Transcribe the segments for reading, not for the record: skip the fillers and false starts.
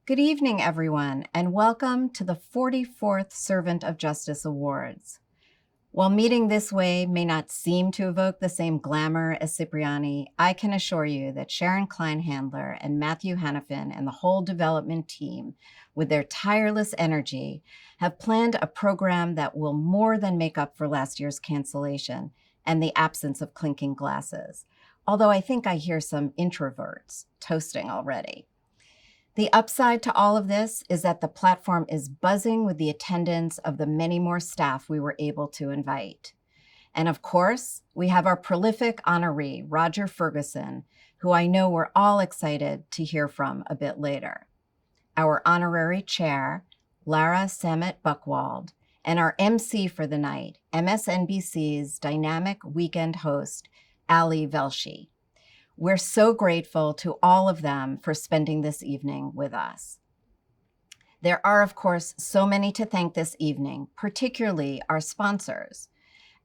Good evening, everyone, and welcome to the 44th Servant of Justice Awards. While meeting this way may not seem to evoke the same glamour as Cipriani, I can assure you that Sharon Kleinhandler and Matthew Hannafin and the whole development team, with their tireless energy, have planned a program that will more than make up for last year's cancellation and the absence of clinking glasses, although I think I hear some introverts toasting already. The upside to all of this is that the platform is buzzing with the attendance of the many more staff we were able to invite. And of course, we have our prolific honoree, Roger Ferguson, who I know we're all excited to hear from a bit later. Our honorary chair, Lara Samet Buchwald, and our MC for the night, MSNBC's dynamic weekend host, Ali Velshi. We're so grateful to all of them for spending this evening with us. There are, of course, so many to thank this evening, particularly our sponsors.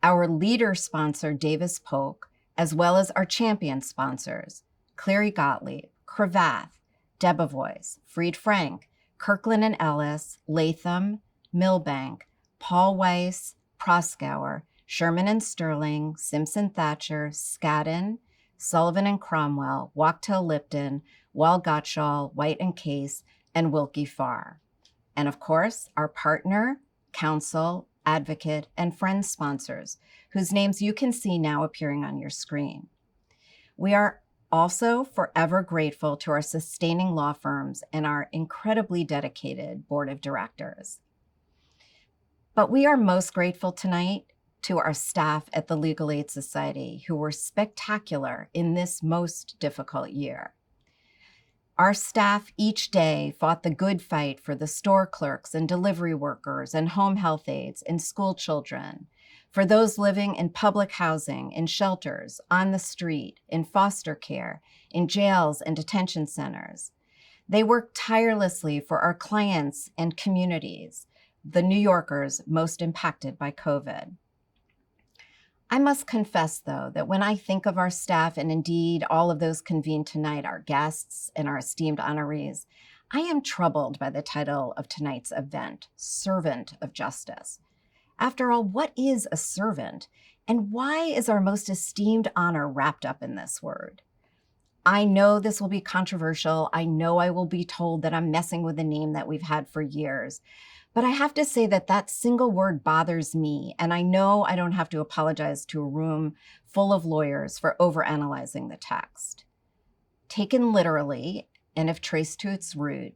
Our leader sponsor, Davis Polk, as well as our champion sponsors, Cleary Gottlieb, Cravath, Debevoise, Fried Frank, Kirkland and Ellis, Latham, Milbank, Paul Weiss, Proskauer, Sherman and Sterling, Simpson Thatcher, Skadden, Sullivan and Cromwell, Wachtell Lipton, Wall Gottschall, White and Case, and Wilkie Farr. And of course, our partner, counsel, advocate, and friend sponsors, whose names you can see now appearing on your screen. We are also forever grateful to our sustaining law firms and our incredibly dedicated board of directors. But we are most grateful tonight to our staff at the Legal Aid Society, who were spectacular in this most difficult year. Our staff each day fought the good fight for the store clerks and delivery workers and home health aides and school children, for those living in public housing, in shelters, on the street, in foster care, in jails and detention centers. They worked tirelessly for our clients and communities, the New Yorkers most impacted by COVID. I must confess, though, that when I think of our staff and indeed all of those convened tonight, our guests and our esteemed honorees, I am troubled by the title of tonight's event, Servant of Justice. After all, what is a servant, and why is our most esteemed honor wrapped up in this word? I know this will be controversial. I know I will be told that I'm messing with a name that we've had for years. But I have to say that that single word bothers me, and I know I don't have to apologize to a room full of lawyers for overanalyzing the text. Taken literally, and if traced to its root,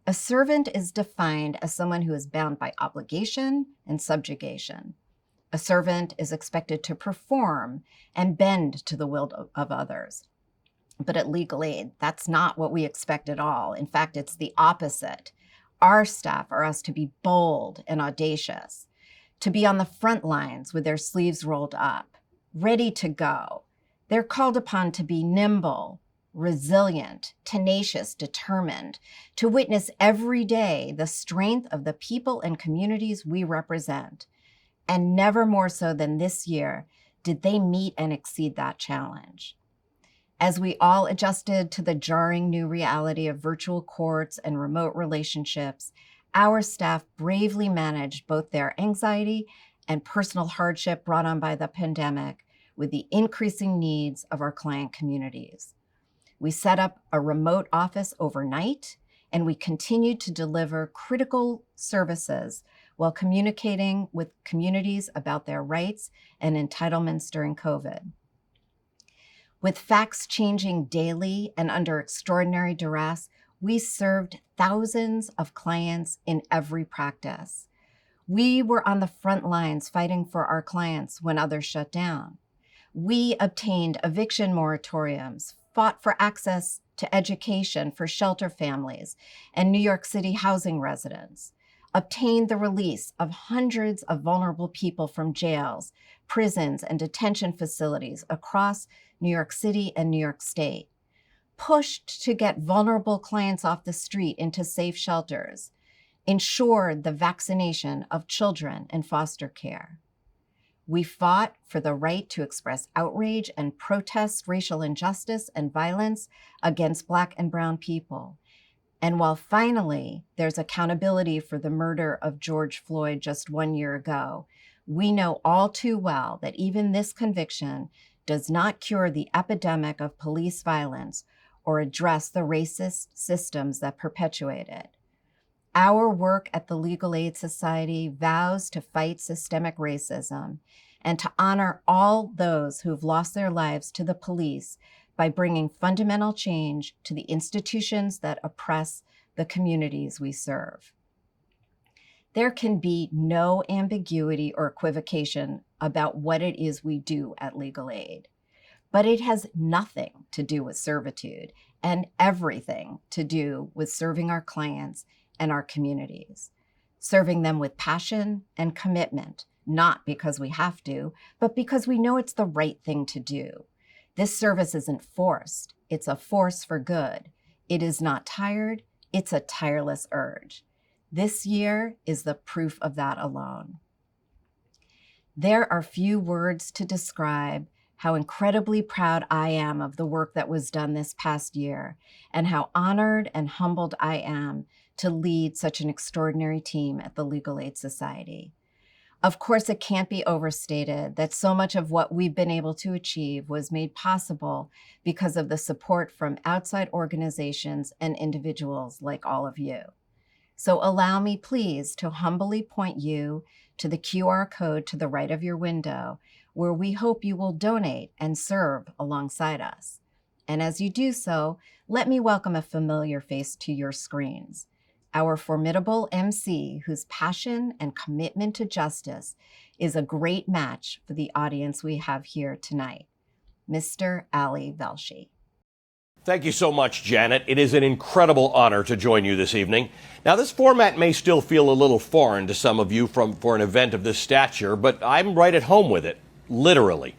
a servant is defined as someone who is bound by obligation and subjugation. A servant is expected to perform and bend to the will of others. But at Legal Aid, that's not what we expect at all. In fact, it's the opposite. Our staff are asked to be bold and audacious, to be on the front lines with their sleeves rolled up, ready to go. They're called upon to be nimble, resilient, tenacious, determined, to witness every day the strength of the people and communities we represent. And never more so than this year did they meet and exceed that challenge. As we all adjusted to the jarring new reality of virtual courts and remote relationships, our staff bravely managed both their anxiety and personal hardship brought on by the pandemic with the increasing needs of our client communities. We set up a remote office overnight, and we continued to deliver critical services while communicating with communities about their rights and entitlements during COVID. With facts changing daily and under extraordinary duress, we served thousands of clients in every practice. We were on the front lines fighting for our clients when others shut down. We obtained eviction moratoriums, fought for access to education for shelter families and New York City housing residents, obtained the release of hundreds of vulnerable people from jails, prisons, and detention facilities across New York City and New York State, pushed to get vulnerable clients off the street into safe shelters, ensured the vaccination of children in foster care. We fought for the right to express outrage and protest racial injustice and violence against Black and Brown people. And while finally there's accountability for the murder of George Floyd just 1 year ago, we know all too well that even this conviction does not cure the epidemic of police violence or address the racist systems that perpetuate it. Our work at the Legal Aid Society vows to fight systemic racism and to honor all those who've lost their lives to the police by bringing fundamental change to the institutions that oppress the communities we serve. There can be no ambiguity or equivocation about what it is we do at Legal Aid, but it has nothing to do with servitude and everything to do with serving our clients and our communities, serving them with passion and commitment, not because we have to, but because we know it's the right thing to do. This service isn't forced, it's a force for good. It is not tired, it's a tireless urge. This year is the proof of that alone. There are few words to describe how incredibly proud I am of the work that was done this past year, and how honored and humbled I am to lead such an extraordinary team at the Legal Aid Society. Of course, it can't be overstated that so much of what we've been able to achieve was made possible because of the support from outside organizations and individuals like all of you. So allow me, please, to humbly point you to the QR code to the right of your window, where we hope you will donate and serve alongside us. And as you do so, let me welcome a familiar face to your screens. Our formidable MC, whose passion and commitment to justice is a great match for the audience we have here tonight, Mr. Ali Velshi. Thank you so much, Janet. It is an incredible honor to join you this evening. Now, this format may still feel a little foreign to some of you for an event of this stature, but I'm right at home with it, literally.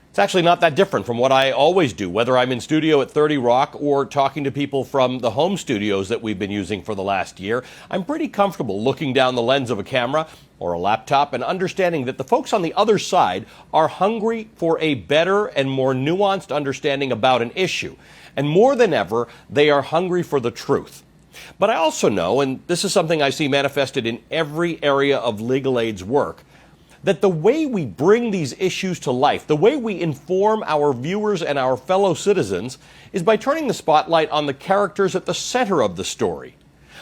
It's actually not that different from what I always do, whether I'm in studio at 30 Rock or talking to people from the home studios that we've been using for the last year. I'm pretty comfortable looking down the lens of a camera or a laptop and understanding that the folks on the other side are hungry for a better and more nuanced understanding about an issue. And more than ever, they are hungry for the truth. But I also know, and this is something I see manifested in every area of legal aid's work, that the way we bring these issues to life, the way we inform our viewers and our fellow citizens, is by turning the spotlight on the characters at the center of the story.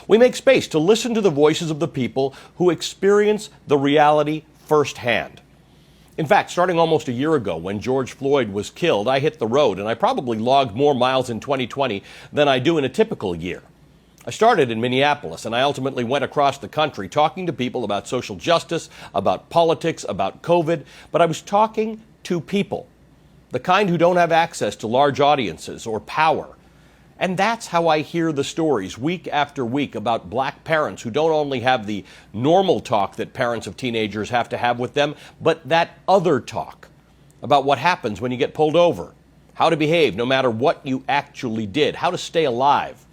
We make space to listen to the voices of the people who experience the reality firsthand. In fact, starting almost a year ago when George Floyd was killed, I hit the road, and I probably logged more miles in 2020 than I do in a typical year. I started in Minneapolis, and I ultimately went across the country talking to people about social justice, about politics, about COVID, but I was talking to people, the kind who don't have access to large audiences or power. And that's how I hear the stories week after week about black parents who don't only have the normal talk that parents of teenagers have to have with them, but that other talk about what happens when you get pulled over, how to behave no matter what you actually did, how to stay alive.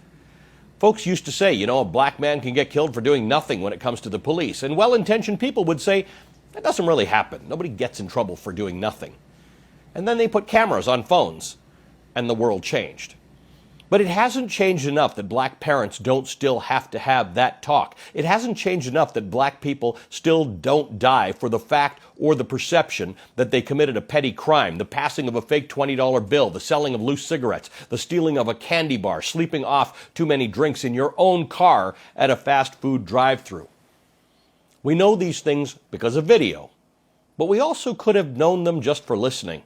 Folks used to say, a black man can get killed for doing nothing when it comes to the police. And well-intentioned people would say, that doesn't really happen. Nobody gets in trouble for doing nothing. And then they put cameras on phones, and the world changed. But it hasn't changed enough that black parents don't still have to have that talk. It hasn't changed enough that black people still don't die for the fact or the perception that they committed a petty crime, the passing of a fake $20 bill, the selling of loose cigarettes, the stealing of a candy bar, sleeping off too many drinks in your own car at a fast food drive-thru. We know these things because of video, but we also could have known them just for listening.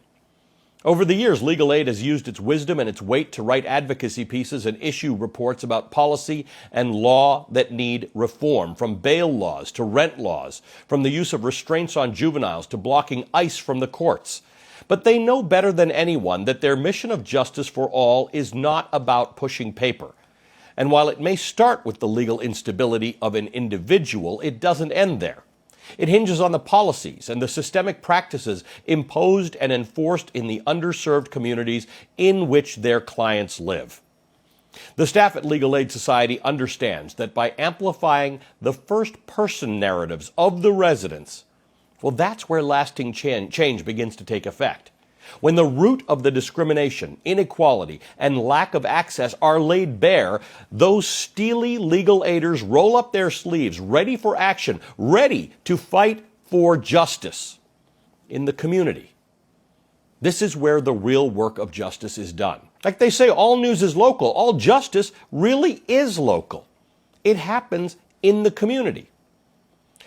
Over the years, Legal Aid has used its wisdom and its weight to write advocacy pieces and issue reports about policy and law that need reform, from bail laws to rent laws, from the use of restraints on juveniles to blocking ICE from the courts. But they know better than anyone that their mission of justice for all is not about pushing paper. And while it may start with the legal instability of an individual, it doesn't end there. It hinges on the policies and the systemic practices imposed and enforced in the underserved communities in which their clients live. The staff at Legal Aid Society understands that by amplifying the first-person narratives of the residents, well, that's where lasting change begins to take effect. When the root of the discrimination, inequality, and lack of access are laid bare, those steely legal aiders roll up their sleeves, ready for action, ready to fight for justice in the community. This is where the real work of justice is done. Like they say, all news is local. All justice really is local. It happens in the community.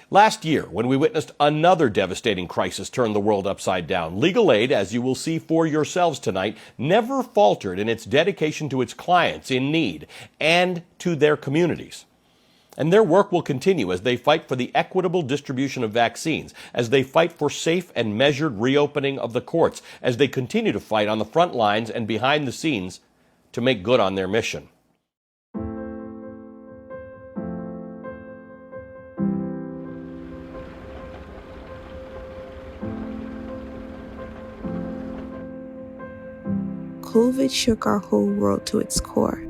Last year, when we witnessed another devastating crisis turn the world upside down, legal aid, as you will see for yourselves tonight, never faltered in its dedication to its clients in need and to their communities. And their work will continue as they fight for the equitable distribution of vaccines, as they fight for safe and measured reopening of the courts, as they continue to fight on the front lines and behind the scenes to make good on their mission. COVID shook our whole world to its core.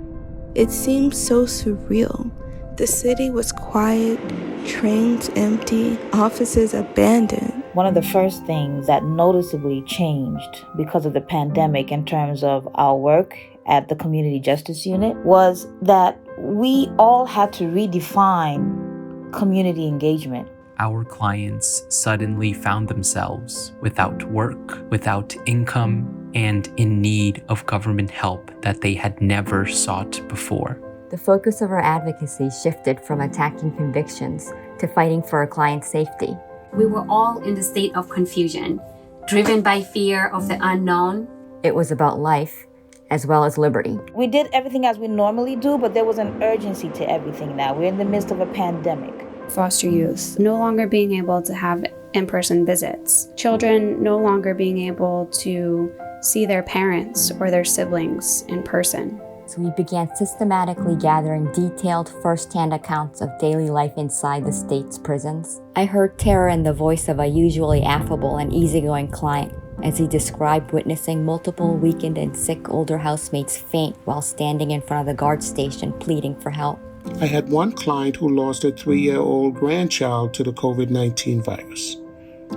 It seemed so surreal. The city was quiet, trains empty, offices abandoned. One of the first things that noticeably changed because of the pandemic in terms of our work at the Community Justice Unit was that we all had to redefine community engagement. Our clients suddenly found themselves without work, without income, and in need of government help that they had never sought before. The focus of our advocacy shifted from attacking convictions to fighting for our clients' safety. We were all in the state of confusion, driven by fear of the unknown. It was about life as well as liberty. We did everything as we normally do, but there was an urgency to everything now. We're in the midst of a pandemic. Foster youth no longer being able to have in-person visits. Children no longer being able to see their parents or their siblings in person. So we began systematically gathering detailed first-hand accounts of daily life inside the state's prisons. I heard terror in the voice of a usually affable and easygoing client as he described witnessing multiple weakened and sick older housemates faint while standing in front of the guard station pleading for help. I had one client who lost a 3-year-old grandchild to the COVID-19 virus.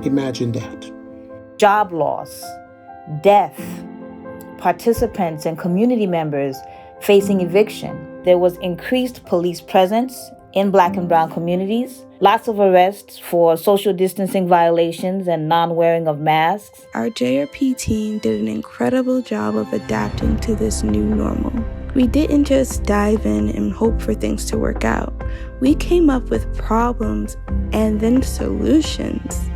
Imagine that. Job loss, death, participants and community members facing eviction. There was increased police presence in Black and brown communities, lots of arrests for social distancing violations and non-wearing of masks. Our JRP team did an incredible job of adapting to this new normal. We didn't just dive in and hope for things to work out. We came up with problems and then solutions.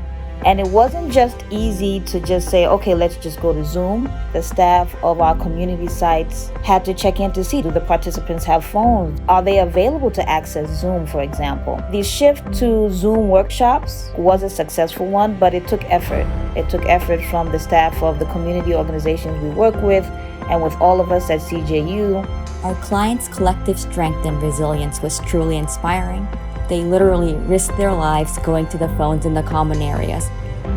And it wasn't just easy to just say, okay, let's just go to Zoom. The staff of our community sites had to check in to see, do the participants have phones? Are they available to access Zoom, for example? The shift to Zoom workshops was a successful one, but it took effort. It took effort from the staff of the community organizations we work with and with all of us at CJU. Our clients' collective strength and resilience was truly inspiring. They literally risked their lives going to the phones in the common areas,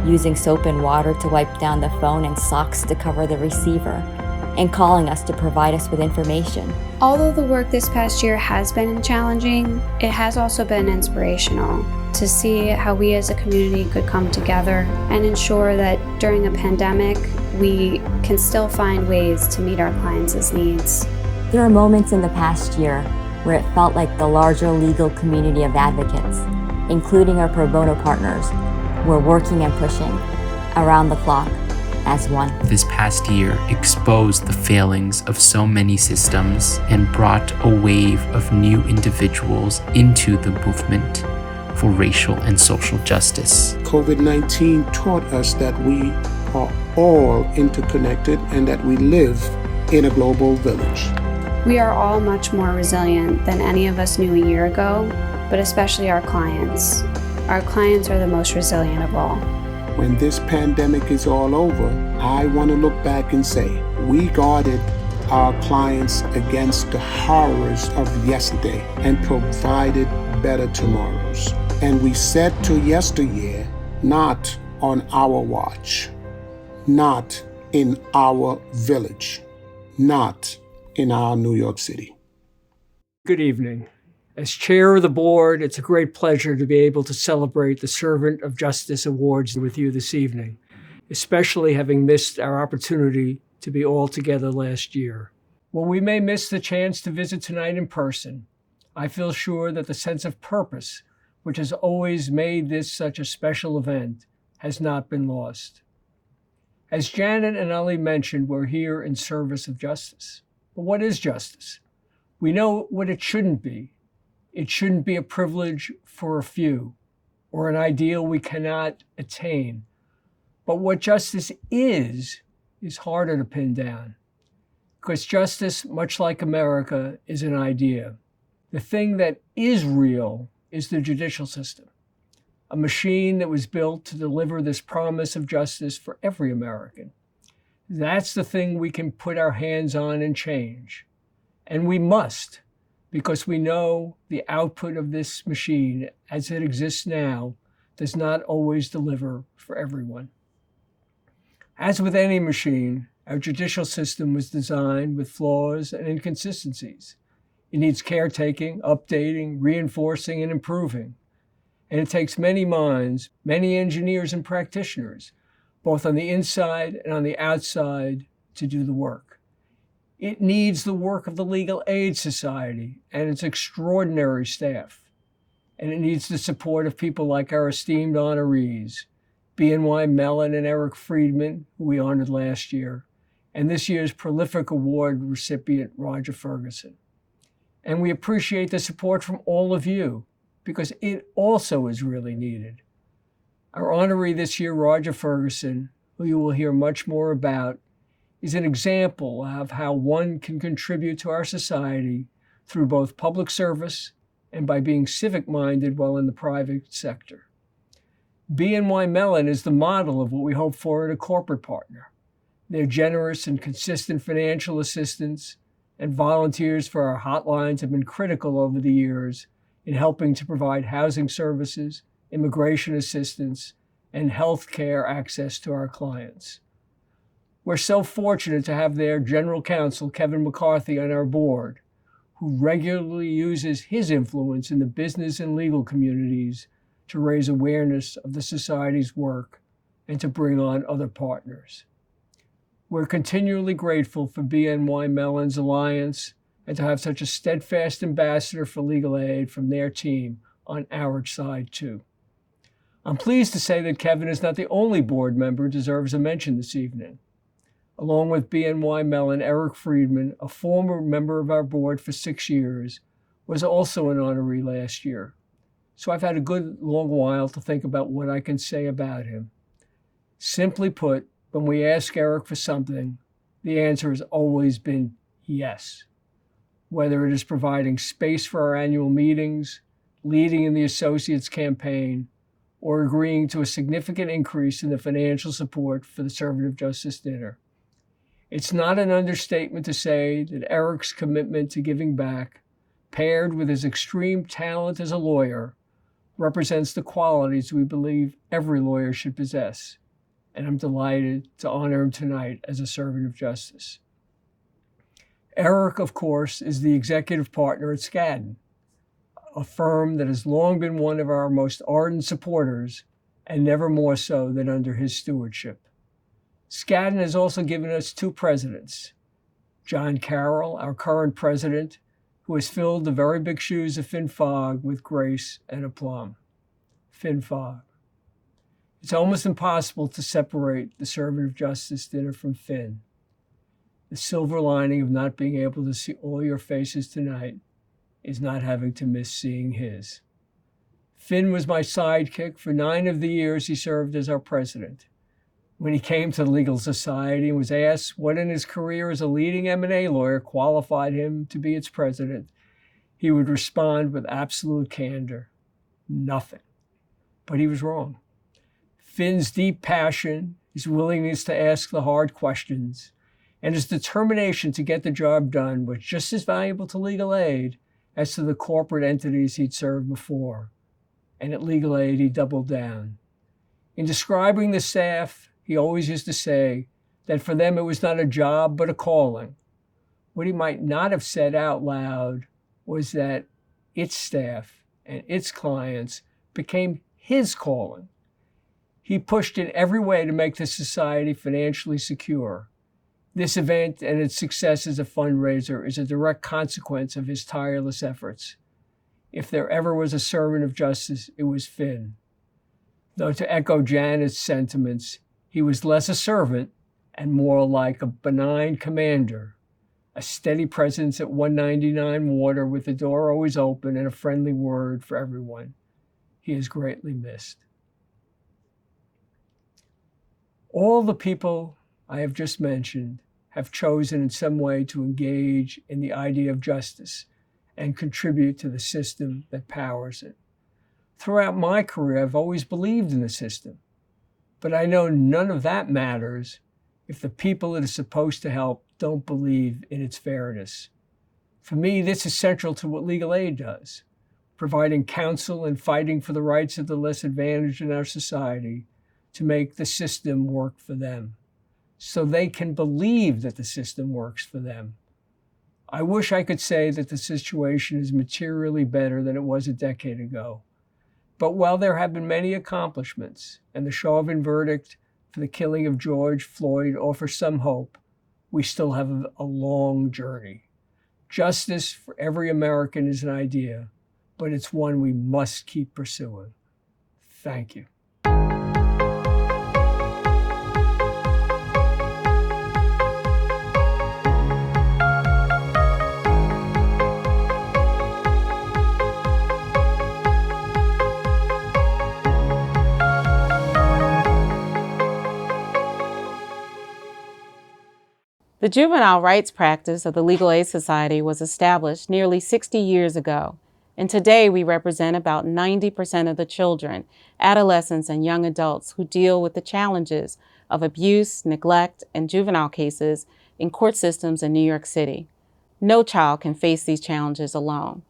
using soap and water to wipe down the phone and socks to cover the receiver, and calling us to provide us with information. Although the work this past year has been challenging, it has also been inspirational to see how we as a community could come together and ensure that during a pandemic, we can still find ways to meet our clients' needs. There are moments in the past year where it felt like the larger legal community of advocates, including our pro bono partners, were working and pushing around the clock as one. This past year exposed the failings of so many systems and brought a wave of new individuals into the movement for racial and social justice. COVID-19 taught us that we are all interconnected and that we live in a global village. We are all much more resilient than any of us knew a year ago, but especially our clients. Our clients are the most resilient of all. When this pandemic is all over, I want to look back and say, we guarded our clients against the horrors of yesterday and provided better tomorrows. And we said to yesteryear, not on our watch, not in our village, not in our New York City. Good evening. As chair of the board, it's a great pleasure to be able to celebrate the Servant of Justice Awards with you this evening. especially having missed our opportunity to be all together last year. While we may miss the chance to visit tonight in person, I feel sure that the sense of purpose, which has always made this such a special event, has not been lost. As Janet and Ali mentioned, we're here in service of justice. But what is justice? We know what it shouldn't be. It shouldn't be a privilege for a few or an ideal we cannot attain. But what justice is harder to pin down. Because justice, much like America, is an idea. The thing that is real is the judicial system, a machine that was built to deliver this promise of justice for every American. That's the thing we can put our hands on and change. And we must, because we know the output of this machine, as it exists now, does not always deliver for everyone. As with any machine, our judicial system was designed with flaws and inconsistencies. It needs caretaking, updating, reinforcing, and improving. And it takes many minds, many engineers and practitioners, both on the inside and on the outside, to do the work. It needs the work of the Legal Aid Society and its extraordinary staff. And it needs the support of people like our esteemed honorees, BNY Mellon and Eric Friedman, who we honored last year, and this year's prolific award recipient, Roger Ferguson. And we appreciate the support from all of you, because it also is really needed. Our honoree this year, Roger Ferguson, who you will hear much more about, is an example of how one can contribute to our society through both public service and by being civic-minded while in the private sector. BNY Mellon is the model of what we hope for in a corporate partner. Their generous and consistent financial assistance and volunteers for our hotlines have been critical over the years in helping to provide housing services, immigration assistance, and health care access to our clients. We're so fortunate to have their general counsel, Kevin McCarthy, on our board, who regularly uses his influence in the business and legal communities to raise awareness of the Society's work and to bring on other partners. We're continually grateful for BNY Mellon's alliance and to have such a steadfast ambassador for legal aid from their team on our side, too. I'm pleased to say that Kevin is not the only board member who deserves a mention this evening. Along with BNY Mellon, Eric Friedman, a former member of our board for 6 years, was also an honoree last year. So I've had a good long while to think about what I can say about him. Simply put, when we ask Eric for something, the answer has always been yes. Whether it is providing space for our annual meetings, leading in the Associates campaign, or agreeing to a significant increase in the financial support for the Servant of Justice Dinner. It's not an understatement to say that Eric's commitment to giving back, paired with his extreme talent as a lawyer, represents the qualities we believe every lawyer should possess. And I'm delighted to honor him tonight as a servant of justice. Eric, of course, is the executive partner at Skadden, a firm that has long been one of our most ardent supporters, and never more so than under his stewardship. Skadden has also given us 2 presidents, John Carroll, our current president, who has filled the very big shoes of Finn Fogg with grace and aplomb. Finn Fogg. It's almost impossible to separate the Servant of Justice Dinner from Finn. The silver lining of not being able to see all your faces tonight is not having to miss seeing his. Finn was my sidekick for 9 of the years he served as our president. When he came to the Legal Society and was asked what in his career as a leading M&A lawyer qualified him to be its president, he would respond with absolute candor, nothing. But he was wrong. Finn's deep passion, his willingness to ask the hard questions, and his determination to get the job done was just as valuable to legal aid as to the corporate entities he'd served before. And at legal aid, he doubled down. In describing the staff, he always used to say that for them it was not a job but a calling. What he might not have said out loud was that its staff and its clients became his calling. He pushed in every way to make the society financially secure. This event and its success as a fundraiser is a direct consequence of his tireless efforts. If there ever was a servant of justice, it was Finn. Though to echo Janet's sentiments, he was less a servant and more like a benign commander, a steady presence at 199 Water with the door always open and a friendly word for everyone. He is greatly missed. All the people I have just mentioned have chosen in some way to engage in the idea of justice and contribute to the system that powers it. Throughout my career, I've always believed in the system, but I know none of that matters if the people it is supposed to help don't believe in its fairness. For me, this is central to what legal aid does, providing counsel and fighting for the rights of the less advantaged in our society to make the system work for them, so they can believe that the system works for them. I wish I could say that the situation is materially better than it was a decade ago. But while there have been many accomplishments, and the Chauvin verdict for the killing of George Floyd offers some hope, we still have a long journey. Justice for every American is an idea, but it's one we must keep pursuing. Thank you. The juvenile rights practice of the Legal Aid Society was established nearly 60 years ago, and today we represent about 90% of the children, adolescents, and young adults who deal with the challenges of abuse, neglect, and juvenile cases in court systems in New York City. No child can face these challenges alone.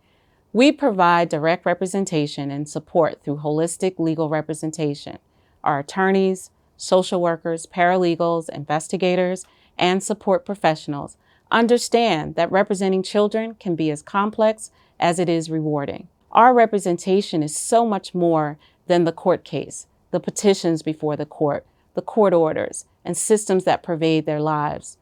We provide direct representation and support through holistic legal representation. Our attorneys, social workers, paralegals, investigators, and support professionals understand that representing children can be as complex as it is rewarding. Our representation is so much more than the court case, the petitions before the court orders, and systems that pervade their lives.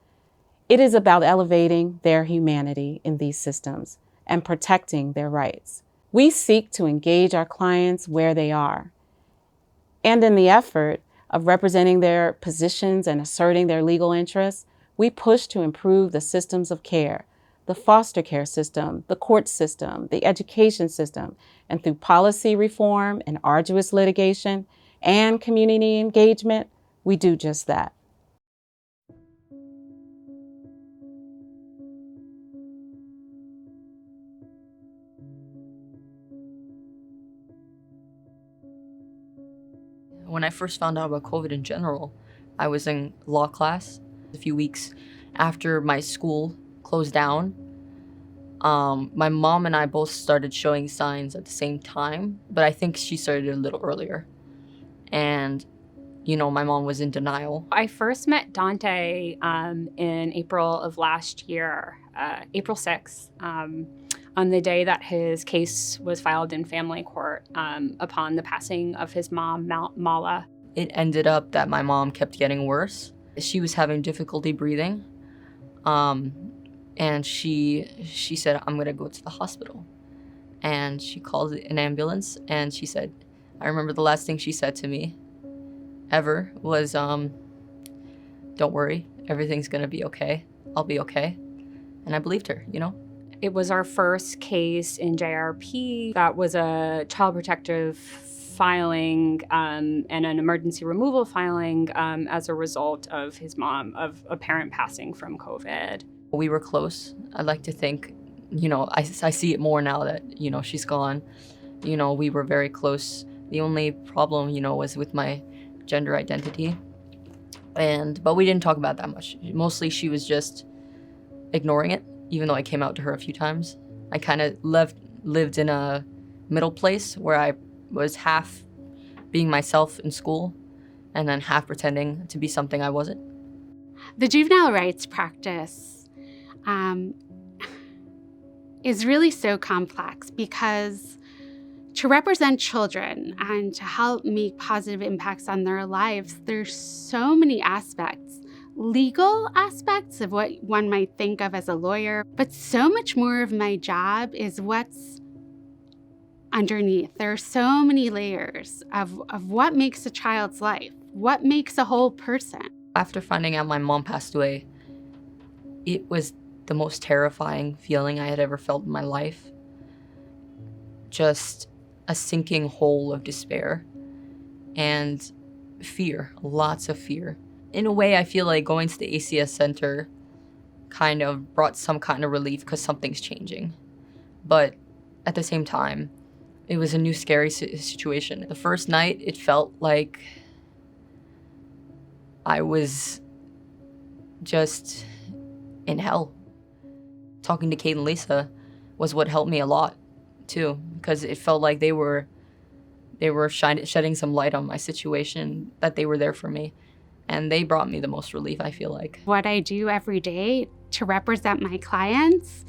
It is about elevating their humanity in these systems and protecting their rights. We seek to engage our clients where they are, and in the effort of representing their positions and asserting their legal interests, we push to improve the systems of care, the foster care system, the court system, the education system, and through policy reform and arduous litigation and community engagement, we do just that. When I first found out about COVID in general, I was in law class a few weeks after my school closed down. My mom and I both started showing signs at the same time, but I think she started a little earlier. And, my mom was in denial. I first met Dante in April of last year, April 6th, on the day that his case was filed in family court upon the passing of his mom, Mala. It ended up that my mom kept getting worse. She was having difficulty breathing, and she said, "I'm gonna go to the hospital." And she called an ambulance, and she said, I remember the last thing she said to me ever was, "Don't worry, everything's gonna be okay. I'll be okay." And I believed her, It was our first case in JRP that was a child protective filing and an emergency removal filing as a result of his mom, of a parent passing from COVID. We were close. I'd like to think, I see it more now that, she's gone. We were very close. The only problem, was with my gender identity. But we didn't talk about that much. Mostly she was just ignoring it, even though I came out to her a few times. I kind of lived in a middle place where I was half being myself in school and then half pretending to be something I wasn't. The juvenile rights practice is really so complex because To represent children and to help make positive impacts on their lives, there's so many aspects. Legal aspects of what one might think of as a lawyer, but so much more of my job is what's underneath. There are so many layers of what makes a child's life, what makes a whole person. After finding out my mom passed away, it was the most terrifying feeling I had ever felt in my life. Just a sinking hole of despair and fear, lots of fear. In a way, I feel like going to the ACS Center kind of brought some kind of relief because something's changing. But at the same time, it was a new scary situation. The first night, it felt like I was just in hell. Talking to Kate and Lisa was what helped me a lot, too, because it felt like they were shedding some light on my situation, that they were there for me. And they brought me the most relief, I feel like. What I do every day to represent my clients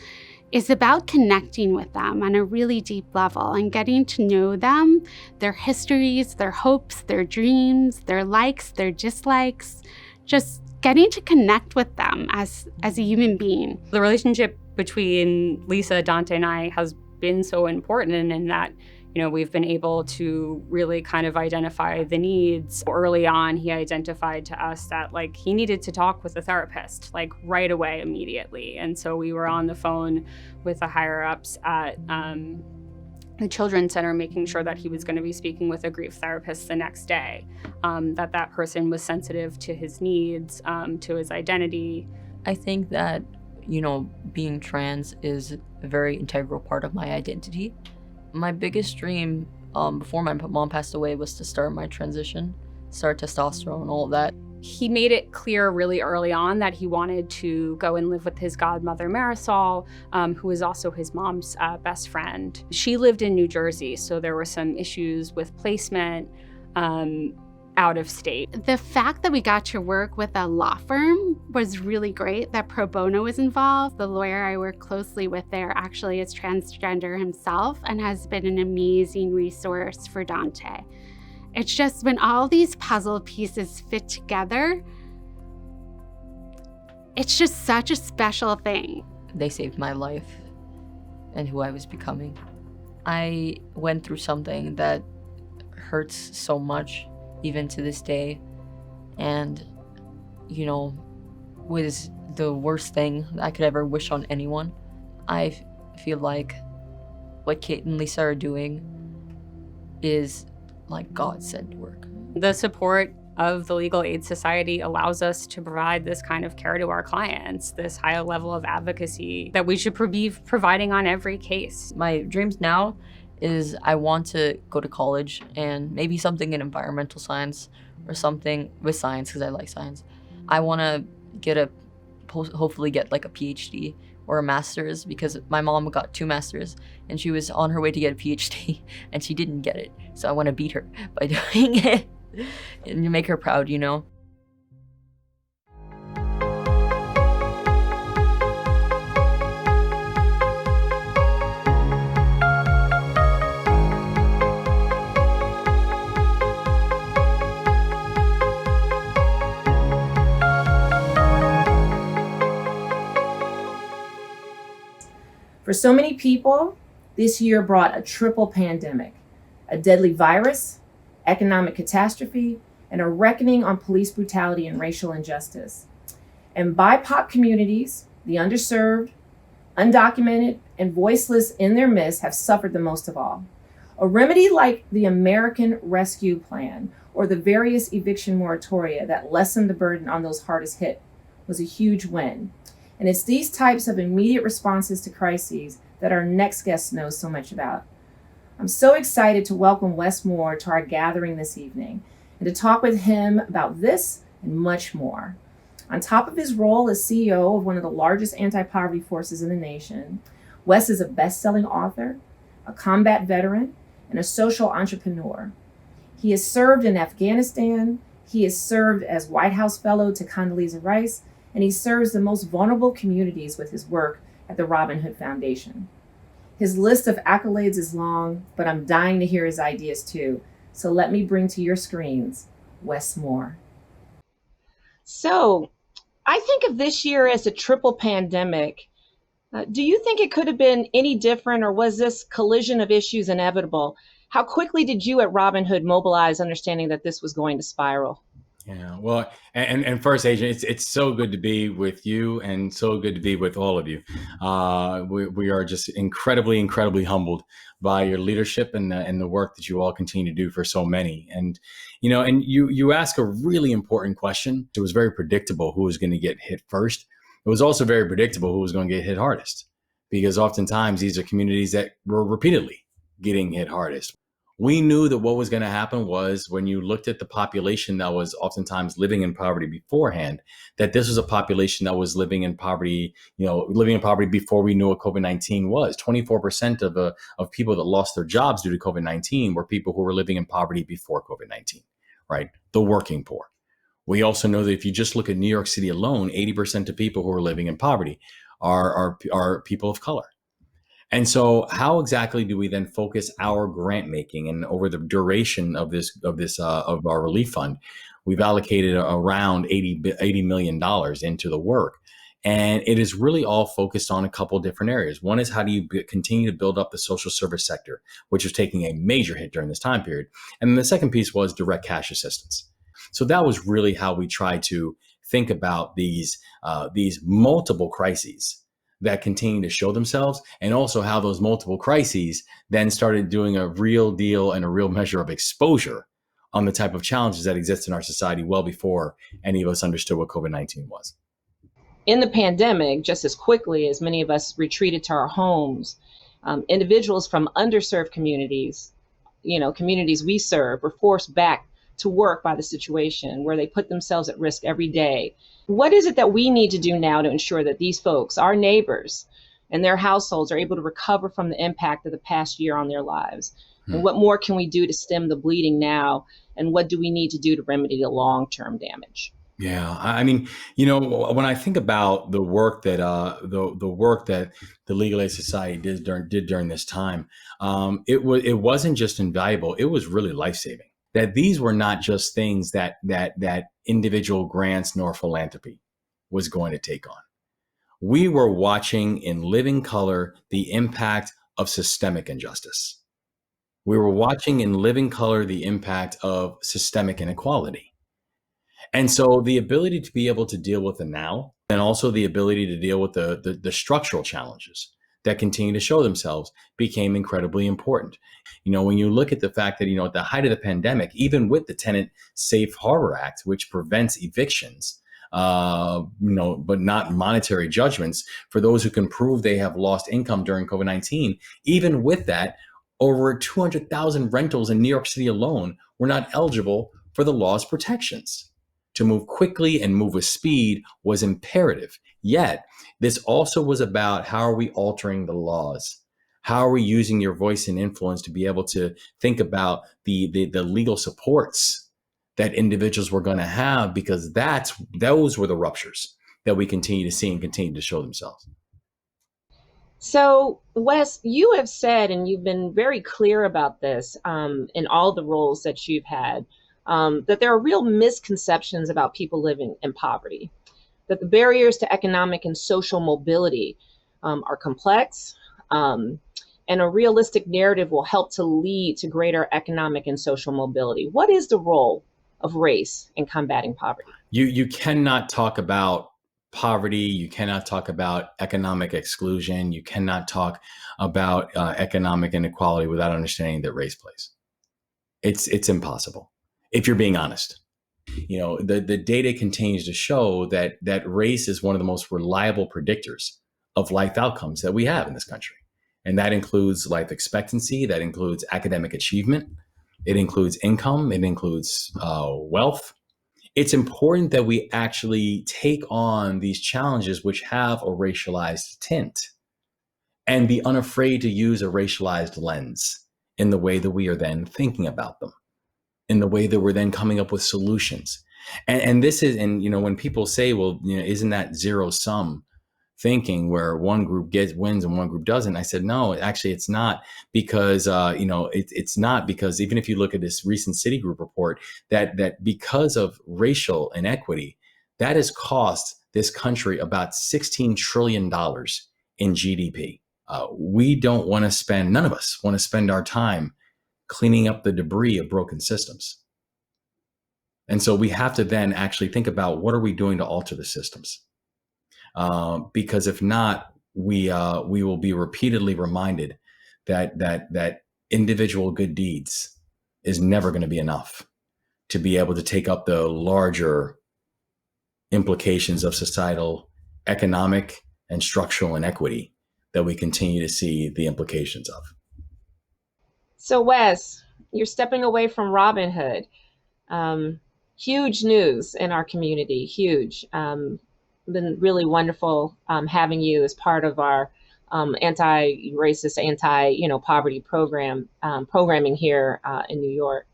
is about connecting with them on a really deep level and getting to know them, their histories, their hopes, their dreams, their likes, their dislikes, just getting to connect with them as a human being. The relationship between Lisa, Dante, and I has been so important in that, you know, we've been able to really kind of identify the needs. Early on, he identified to us that, like, he needed to talk with a therapist, like, right away, immediately. And so we were on the phone with the higher-ups at the Children's Center, making sure that he was going to be speaking with a grief therapist the next day, that person was sensitive to his needs, to his identity. I think that, you know, being trans is a very integral part of my identity. My biggest dream before my mom passed away was to start my transition, start testosterone, all of that. He made it clear really early on that he wanted to go and live with his godmother, Marisol, who was also his mom's best friend. She lived in New Jersey, so there were some issues with placement out of state. The fact that we got to work with a law firm was really great, that pro bono was involved. The lawyer I work closely with there actually is transgender himself and has been an amazing resource for Dante. It's just when all these puzzle pieces fit together, it's just such a special thing. They saved my life and who I was becoming. I went through something that hurts so much, even to this day, and, you know, was the worst thing I could ever wish on anyone. I feel like what Kate and Lisa are doing is like God-sent work. The support of the Legal Aid Society allows us to provide this kind of care to our clients, this high level of advocacy that we should be providing on every case. My dreams now is I want to go to college and maybe something in environmental science or something with science, because I like science. I want to hopefully get like a PhD or a master's, because my mom got 2 masters and she was on her way to get a PhD and she didn't get it. So I want to beat her by doing it and make her proud, you know? For so many people, this year brought a triple pandemic: a deadly virus, economic catastrophe, and a reckoning on police brutality and racial injustice. And BIPOC communities, the underserved, undocumented, and voiceless in their midst, have suffered the most of all. A remedy like the American Rescue Plan or the various eviction moratoria that lessened the burden on those hardest hit was a huge win. And it's these types of immediate responses to crises that our next guest knows so much about. I'm so excited to welcome Wes Moore to our gathering this evening and to talk with him about this and much more. On top of his role as CEO of one of the largest anti-poverty forces in the nation, Wes is a best-selling author, a combat veteran, and a social entrepreneur. He has served in Afghanistan, he has served as White House Fellow to Condoleezza Rice, and he serves the most vulnerable communities with his work at the Robin Hood Foundation. His list of accolades is long, but I'm dying to hear his ideas too. So let me bring to your screens Wes Moore. So I think of this year as a triple pandemic. Do you think it could have been any different, or was this collision of issues inevitable? How quickly did you at Robin Hood mobilize, understanding that this was going to spiral? Yeah, well, and first, Adrienne, it's so good to be with you, and so good to be with all of you. We are just incredibly humbled by your leadership and the work that you all continue to do for so many. And you ask a really important question. It was very predictable who was going to get hit first. It was also very predictable who was going to get hit hardest, because oftentimes these are communities that were repeatedly getting hit hardest. We knew that what was going to happen was, when you looked at the population that was oftentimes living in poverty beforehand, that this was a population that was living in poverty, before we knew what COVID-19 was. 24% of people that lost their jobs due to COVID-19 were people who were living in poverty before COVID-19, right? The working poor. We also know that if you just look at New York City alone, 80% of people who are living in poverty are people of color. And so how exactly do we then focus our grant making? And over the duration of our relief fund, we've allocated around $80 million into the work. And it is really all focused on a couple of different areas. One is, how do you continue to build up the social service sector, which is taking a major hit during this time period. And then the second piece was direct cash assistance. So that was really how we tried to think about these multiple crises that continue to show themselves, and also how those multiple crises then started doing a real deal and a real measure of exposure on the type of challenges that exist in our society well before any of us understood what COVID-19 was. In the pandemic, just as quickly as many of us retreated to our homes, individuals from underserved communities, communities we serve, were forced back to work by the situation, where they put themselves at risk every day. What is it that we need to do now to ensure that these folks, our neighbors, and their households are able to recover from the impact of the past year on their lives? And what more can we do to stem the bleeding now? And what do we need to do to remedy the long-term damage? Yeah, I mean, when I think about the work that the Legal Aid Society did during this time, it wasn't just invaluable; it was really life-saving. That these were not just things that individual grants nor philanthropy was going to take on. We were watching in living color the impact of systemic injustice. We were watching in living color the impact of systemic inequality. And so the ability to be able to deal with the now, and also the ability to deal with the structural challenges that continue to show themselves, became incredibly important. When you look at the fact that, at the height of the pandemic, even with the Tenant Safe Harbor Act, which prevents evictions, but not monetary judgments for those who can prove they have lost income during COVID-19, even with that, over 200,000 rentals in New York City alone were not eligible for the law's protections. To move quickly and move with speed was imperative. Yet, this also was about, how are we altering the laws? How are we using your voice and influence to be able to think about the legal supports that individuals were going to have? Because those were the ruptures that we continue to see and continue to show themselves. So, Wes, you have said, and you've been very clear about this in all the roles that you've had, that there are real misconceptions about people living in poverty, that the barriers to economic and social mobility are complex, and a realistic narrative will help to lead to greater economic and social mobility. What is the role of race in combating poverty? You cannot talk about poverty. You cannot talk about economic exclusion. You cannot talk about economic inequality without understanding that race plays. It's impossible, if you're being honest. The data continues to show that race is one of the most reliable predictors of life outcomes that we have in this country. And that includes life expectancy, that includes academic achievement, it includes income, it includes wealth. It's important that we actually take on these challenges which have a racialized tint, and be unafraid to use a racialized lens in the way that we are then thinking about them, in the way that we're then coming up with solutions. And this is, when people say, well, isn't that zero sum thinking where one group wins and one group doesn't. I said, no, actually, it's not because, it's not because even if you look at this recent Citigroup report, that because of racial inequity, that has cost this country about $16 trillion in GDP. We don't want to spend, none of us want to spend our time cleaning up the debris of broken systems. And so we have to then actually think about what are we doing to alter the systems? Because if not, we will be repeatedly reminded that individual good deeds is never going to be enough to be able to take up the larger implications of societal, economic, and structural inequity that we continue to see the implications of. So Wes, you're stepping away from Robin Hood. Huge news in our community, huge. Been really wonderful having you as part of our anti-racist, poverty programming here in New York.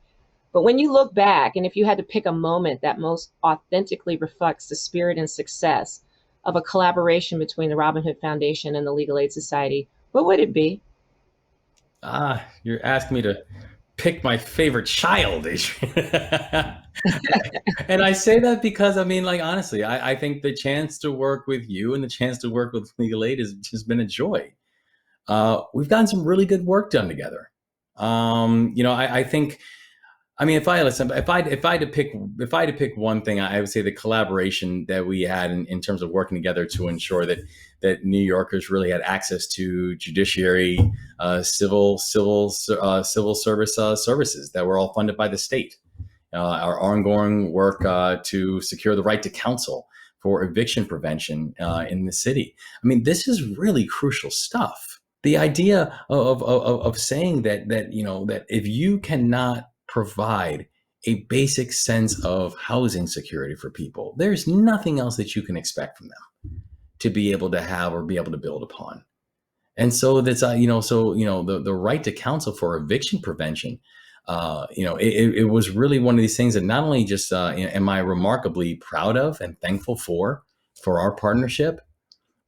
But when you look back, and if you had to pick a moment that most authentically reflects the spirit and success of a collaboration between the Robin Hood Foundation and the Legal Aid Society, what would it be? You're asking me to pick my favorite child, Adriene. And I say that because, honestly, I think the chance to work with you and the chance to work with Legal Aid has just been a joy. We've gotten some really good work done together. I think, if I had to pick one thing, I would say the collaboration that we had in terms of working together to ensure that New Yorkers really had access to judiciary, civil service services that were all funded by the state. Our ongoing work to secure the right to counsel for eviction prevention in the city. This is really crucial stuff. The idea of saying that if you cannot provide a basic sense of housing security for people, there's nothing else that you can expect from them to be able to have or be able to build upon. And so that's the right to counsel for eviction prevention. It was really one of these things that not only just am I remarkably proud of and thankful for our partnership,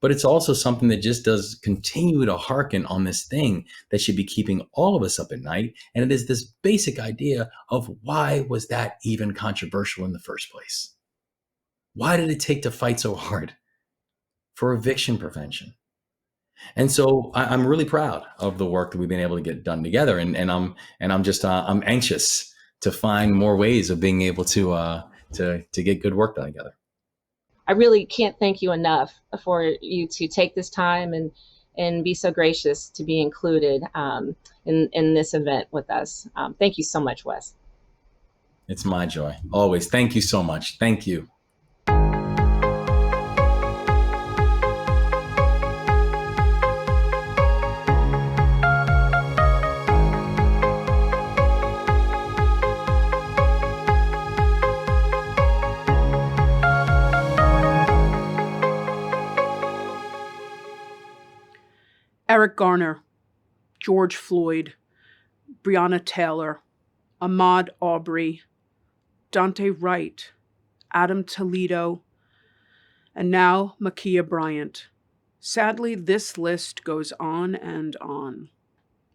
but it's also something that just does continue to hearken on this thing that should be keeping all of us up at night. And it is this basic idea of why was that even controversial in the first place? Why did it take to fight so hard for eviction prevention? And so I'm really proud of the work that we've been able to get done together. And I'm anxious to find more ways of being able to get good work done together. I really can't thank you enough for you to take this time and be so gracious to be included in this event with us. Thank you so much, Wes. It's my joy. Always. Thank you so much. Thank you. Eric Garner, George Floyd, Breonna Taylor, Ahmaud Arbery, Dante Wright, Adam Toledo, and now Ma'Khia Bryant. Sadly, this list goes on and on.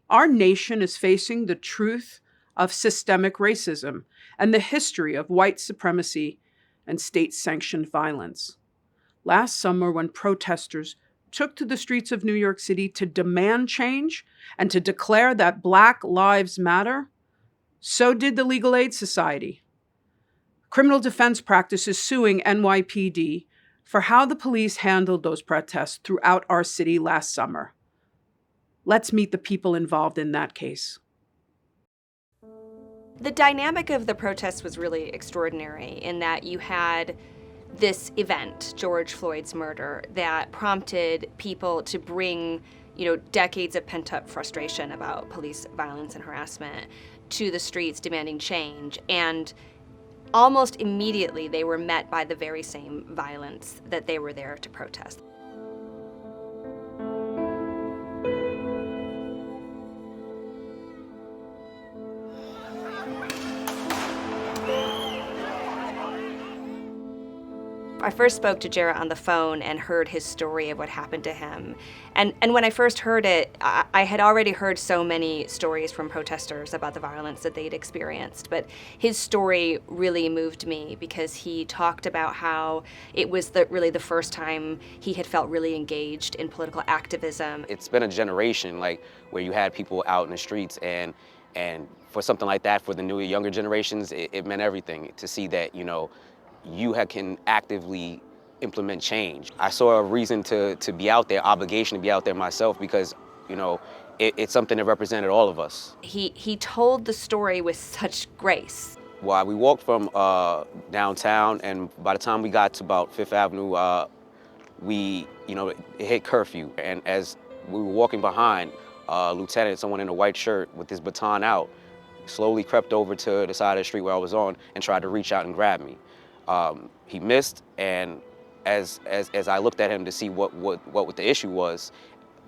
Our nation is facing the truth of systemic racism and the history of white supremacy and state-sanctioned violence. Last summer, when protesters took to the streets of New York City to demand change and to declare that Black Lives Matter, so did the Legal Aid Society. Criminal defense practice is suing NYPD for how the police handled those protests throughout our city last summer. Let's meet the people involved in that case. The dynamic of the protests was really extraordinary in that you had this event, George Floyd's murder, that prompted people to bring, decades of pent-up frustration about police violence and harassment to the streets demanding change. And almost immediately they were met by the very same violence that they were there to protest. I first spoke to Jarrett on the phone and heard his story of what happened to him. And when I first heard it, I had already heard so many stories from protesters about the violence that they'd experienced. But his story really moved me because he talked about how it was really the first time he had felt really engaged in political activism. It's been a generation where you had people out in the streets, and for something like that, for the newer, younger generations, it meant everything to see that, you can actively implement change. I saw a reason to be out there, obligation to be out there myself, because, it's something that represented all of us. He told the story with such grace. Well, we walked from downtown, and by the time we got to about Fifth Avenue, it hit curfew. And as we were walking behind, lieutenant, someone in a white shirt with his baton out, slowly crept over to the side of the street where I was on and tried to reach out and grab me. He missed, and as I looked at him to see what the issue was,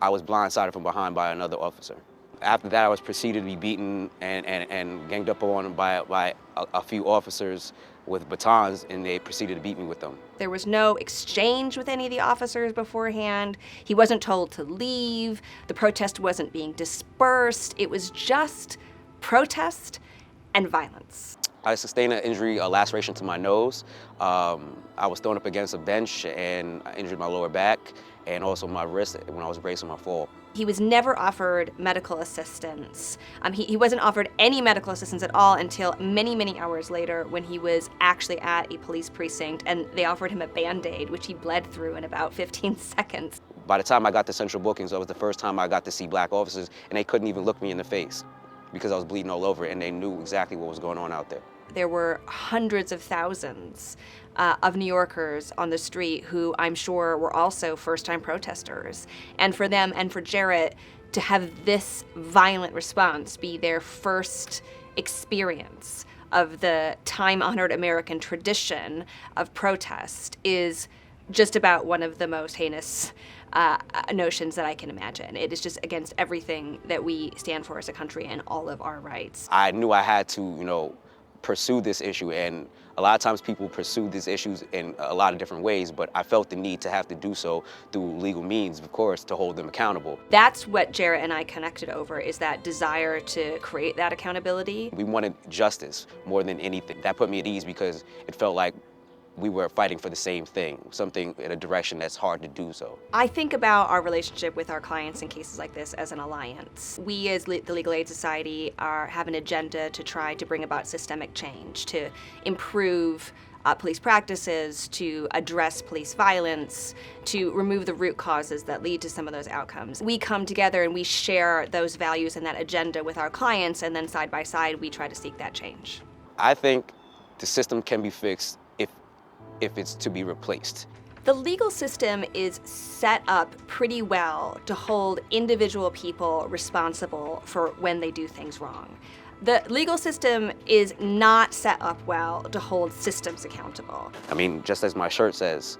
I was blindsided from behind by another officer. After that, I was proceeded to be beaten and ganged up on by a few officers with batons, and they proceeded to beat me with them. There was no exchange with any of the officers beforehand. He wasn't told to leave. The protest wasn't being dispersed. It was just protest and violence. I sustained an injury, a laceration to my nose. I was thrown up against a bench and I injured my lower back and also my wrist when I was bracing my fall. He was never offered medical assistance. He wasn't offered any medical assistance at all until many, many hours later when he was actually at a police precinct and they offered him a Band-Aid, which he bled through in about 15 seconds. By the time I got to central bookings, that was the first time I got to see black officers, and they couldn't even look me in the face because I was bleeding all over, and they knew exactly what was going on out there. There were hundreds of thousands of New Yorkers on the street who I'm sure were also first-time protesters. And for them and for Jarrett to have this violent response be their first experience of the time-honored American tradition of protest is just about one of the most heinous notions that I can imagine. It is just against everything that we stand for as a country and all of our rights. I knew I had to, pursue this issue, and a lot of times people pursue these issues in a lot of different ways, but I felt the need to have to do so through legal means, of course, to hold them accountable. That's what Jarrett and I connected over, is that desire to create that accountability. We wanted justice more than anything. That put me at ease because it felt like we were fighting for the same thing, something in a direction that's hard to do so. I think about our relationship with our clients in cases like this as an alliance. We as the Legal Aid Society have an agenda to try to bring about systemic change, to improve police practices, to address police violence, to remove the root causes that lead to some of those outcomes. We come together and we share those values and that agenda with our clients, and then side by side we try to seek that change. I think the system can be fixed if it's to be replaced. The legal system is set up pretty well to hold individual people responsible for when they do things wrong. The legal system is not set up well to hold systems accountable. I mean, just as my shirt says,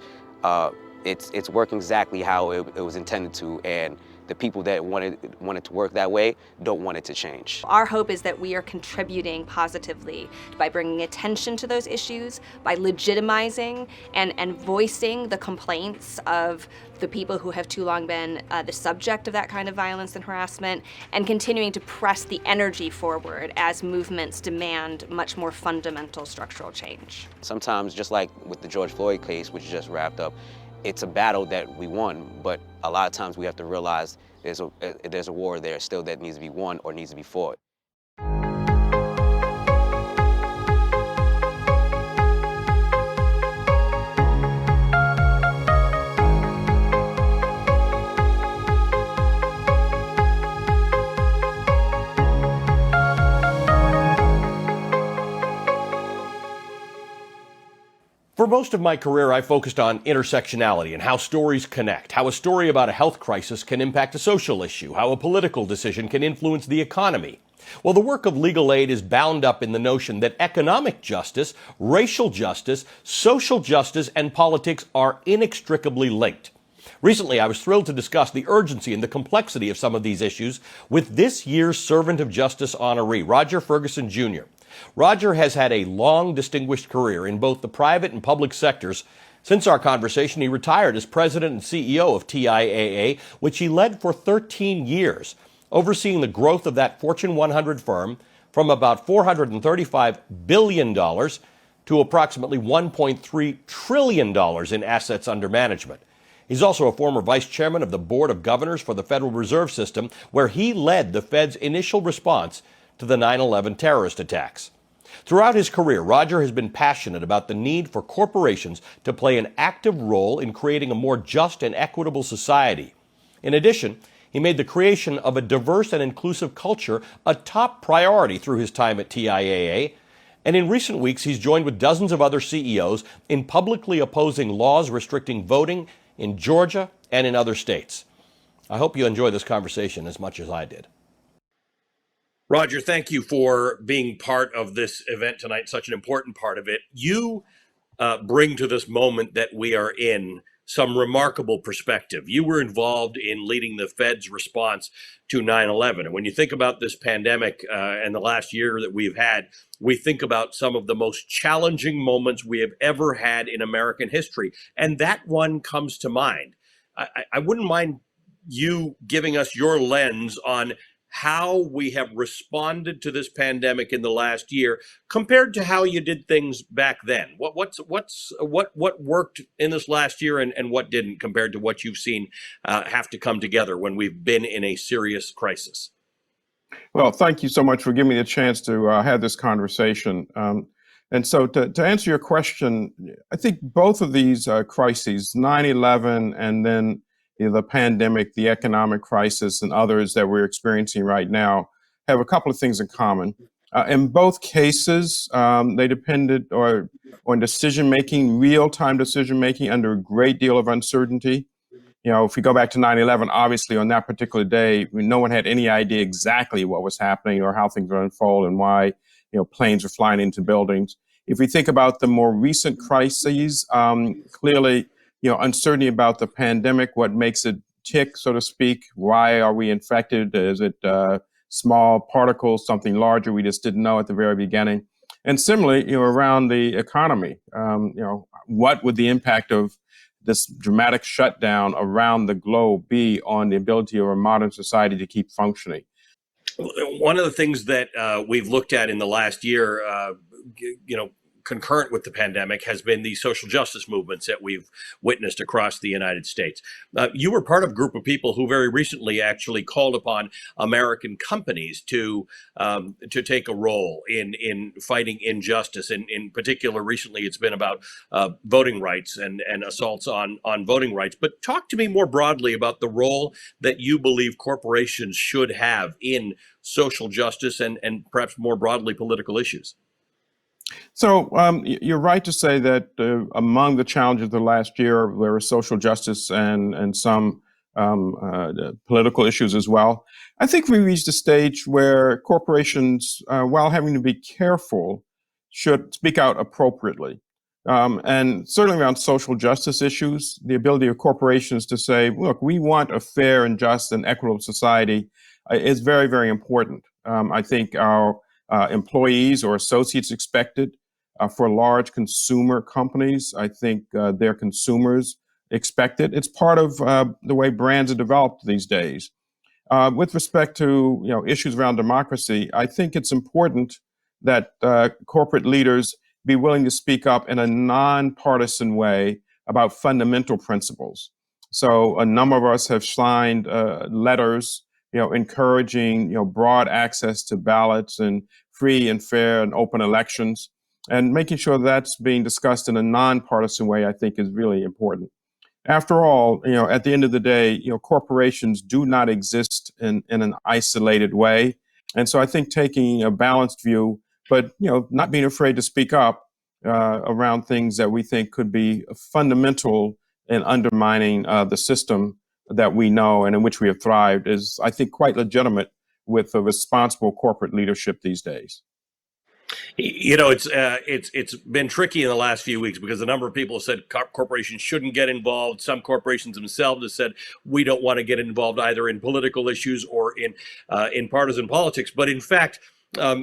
it's working exactly how it was intended to, and the people that wanted to work that way don't want it to change. Our hope is that we are contributing positively by bringing attention to those issues, by legitimizing and voicing the complaints of the people who have too long been the subject of that kind of violence and harassment, and continuing to press the energy forward as movements demand much more fundamental structural change. Sometimes, just like with the George Floyd case, which just wrapped up, it's a battle that we won, but a lot of times we have to realize there's a war there still that needs to be won or needs to be fought. For most of my career, I focused on intersectionality and how stories connect, how a story about a health crisis can impact a social issue, how a political decision can influence the economy. Well, the work of legal aid is bound up in the notion that economic justice, racial justice, social justice, and politics are inextricably linked. Recently, I was thrilled to discuss the urgency and the complexity of some of these issues with this year's Servant of Justice honoree, Roger Ferguson Jr. Roger has had a long, distinguished career in both the private and public sectors. Since our conversation, he retired as president and CEO of TIAA, which he led for 13 years, overseeing the growth of that Fortune 100 firm from about $435 billion to approximately $1.3 trillion in assets under management. He's also a former vice chairman of the Board of Governors for the Federal Reserve System, where he led the Fed's initial response to the 9/11 terrorist attacks. Throughout his career, Roger has been passionate about the need for corporations to play an active role in creating a more just and equitable society. In addition, he made the creation of a diverse and inclusive culture a top priority through his time at TIAA. And in recent weeks, he's joined with dozens of other CEOs in publicly opposing laws restricting voting in Georgia and in other states. I hope you enjoy this conversation as much as I did. Roger, thank you for being part of this event tonight, such an important part of it. You bring to this moment that we are in some remarkable perspective. You were involved in leading the Fed's response to 9/11. And when you think about this pandemic and the last year that we've had, we think about some of the most challenging moments we have ever had in American history. And that one comes to mind. I wouldn't mind you giving us your lens on how we have responded to this pandemic in the last year compared to how you did things back then. What worked in this last year and what didn't compared to what you've seen have to come together when we've been in a serious crisis? Well, thank you so much for giving me a chance to have this conversation. And so to answer your question, I think both of these crises, 9/11 and then the pandemic, the economic crisis, and others that we're experiencing right now, have a couple of things in common. In both cases, they depended on decision-making, real-time decision-making under a great deal of uncertainty. You know, if we go back to 9/11, obviously on that particular day, no one had any idea exactly what was happening or how things would unfold and why, planes were flying into buildings. If we think about the more recent crises, clearly, uncertainty about the pandemic, what makes it tick, so to speak. Why are we infected? Is it small particles, something larger we just didn't know at the very beginning? And similarly, around the economy, what would the impact of this dramatic shutdown around the globe be on the ability of a modern society to keep functioning? One of the things that we've looked at in the last year, concurrent with the pandemic, has been the social justice movements that we've witnessed across the United States. You were part of a group of people who very recently actually called upon American companies to take a role in fighting injustice. In particular, recently it's been about voting rights and assaults on voting rights. But talk to me more broadly about the role that you believe corporations should have in social justice and perhaps more broadly political issues. So you're right to say that among the challenges of the last year, there were social justice and some political issues as well. I think we reached a stage where corporations, while having to be careful, should speak out appropriately. And certainly around social justice issues, the ability of corporations to say, look, we want a fair and just and equitable society is very, very important. I think our employees or associates expected. For large consumer companies, I think their consumers expect it. It's part of the way brands are developed these days. With respect to issues around democracy, I think it's important that corporate leaders be willing to speak up in a nonpartisan way about fundamental principles. So a number of us have signed letters encouraging broad access to ballots and free and fair and open elections, and making sure that's being discussed in a nonpartisan way, I think, is really important. After all, at the end of the day, corporations do not exist in an isolated way, and so I think taking a balanced view, but not being afraid to speak up around things that we think could be fundamental in undermining the system that we know and in which we have thrived is, I think, quite legitimate with a responsible corporate leadership these days. It's been tricky in the last few weeks because a number of people have said corporations shouldn't get involved. Some corporations themselves have said we don't want to get involved either in political issues or in partisan politics. But in fact,